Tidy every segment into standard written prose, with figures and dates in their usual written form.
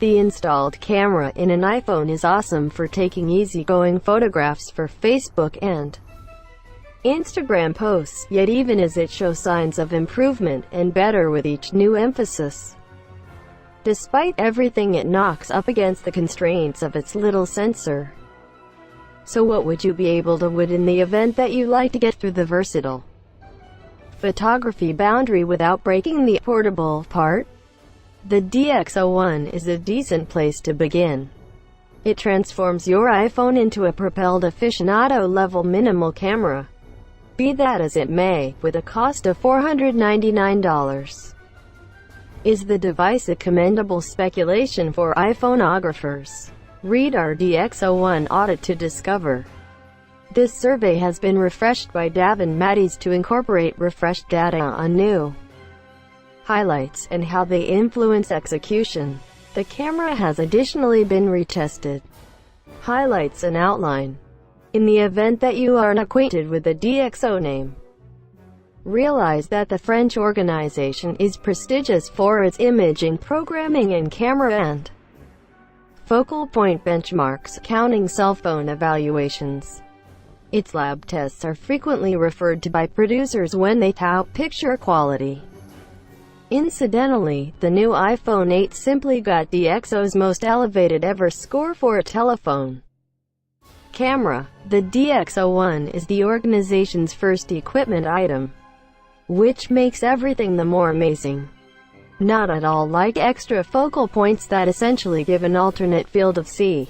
The installed camera in an iPhone is awesome for taking easygoing photographs for Facebook and Instagram posts, yet even as it shows signs of improvement and better with each new emphasis. Despite everything, it knocks up against the constraints of its little sensor. So what would you be able to do in the event that you like to get through the versatile photography boundary without breaking the portable part? The DxO One is a decent place to begin. It transforms your iPhone into a propelled aficionado-level minimal camera. Be that as it may, with a cost of $499. Is the device a commendable speculation for iPhoneographers? Read our DxO One audit to discover. This survey has been refreshed by Davin Mattis to incorporate refreshed data on new highlights and how they influence execution. The camera has additionally been retested. Highlights and outline. In the event that you aren't acquainted with the DxO name, realize that the French organization is prestigious for its imaging, programming and camera and focal point benchmarks, counting cell phone evaluations. Its lab tests are frequently referred to by producers when they tout picture quality. Incidentally, the new iPhone 8 simply got DxO's most elevated ever score for a telephone camera. The DxO One is the organization's first equipment item, which makes everything the more amazing. Not at all like extra focal points that essentially give an alternate field of view.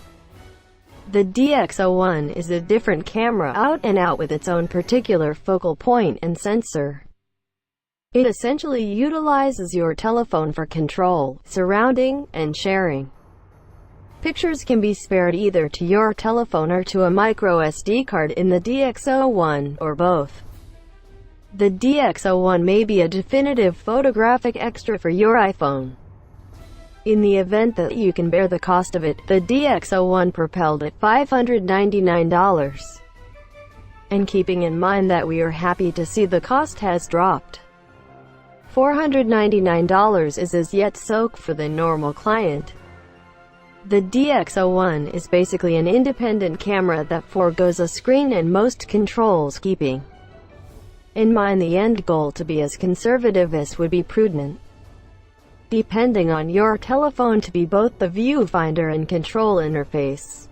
The DxO One is a different camera out and out with its own particular focal point and sensor. It essentially utilizes your telephone for control, surrounding, and sharing. Pictures can be spared either to your telephone or to a micro SD card in the DxO One, or both. The DxO One may be a definitive photographic extra for your iPhone. In the event that you can bear the cost of it, the DxO One propelled at $599. And keeping in mind that we are happy to see the cost has dropped. $499 is as yet soak for the normal client. The DxO One is basically an independent camera that forgoes a screen and most controls, keeping in mind the end goal to be as conservative as would be prudent, depending on your telephone to be both the viewfinder and control interface.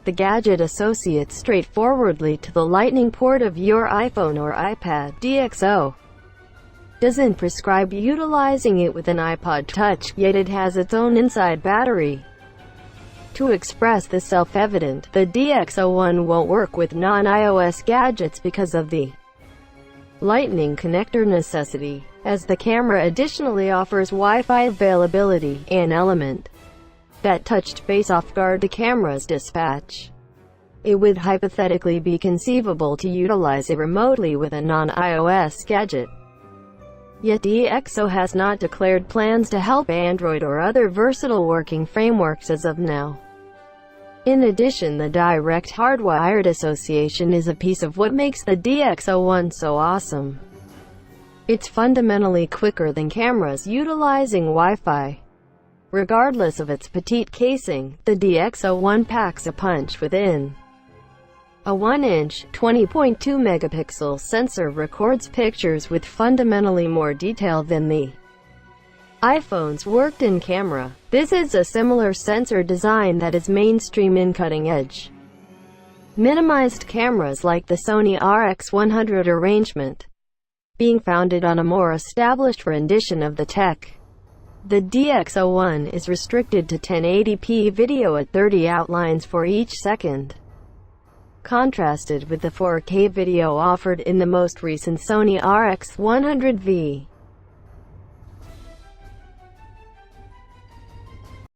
The gadget associates straightforwardly to the lightning port of your iPhone or iPad. DxO doesn't prescribe utilizing it with an iPod Touch, yet it has its own inside battery. To express the self-evident, the DxO One won't work with non-iOS gadgets because of the Lightning connector necessity, as the camera additionally offers Wi-Fi availability, an element that touched base off guard the camera's dispatch. It would hypothetically be conceivable to utilize it remotely with a non-iOS gadget. Yet DxO has not declared plans to help Android or other versatile working frameworks as of now. In addition, the direct hardwired association is a piece of what makes the DxO One so awesome. It's fundamentally quicker than cameras utilizing Wi-Fi. Regardless of its petite casing, the DxO One packs a punch within. A 1-inch, 20.2 megapixel sensor records pictures with fundamentally more detail than the iPhone's worked-in camera. This is a similar sensor design that is mainstream in cutting-edge minimized cameras like the Sony RX100 arrangement, being founded on a more established rendition of the tech. The DxO One is restricted to 1080p video at 30 outlines for each second, contrasted with the 4K video offered in the most recent Sony RX100V.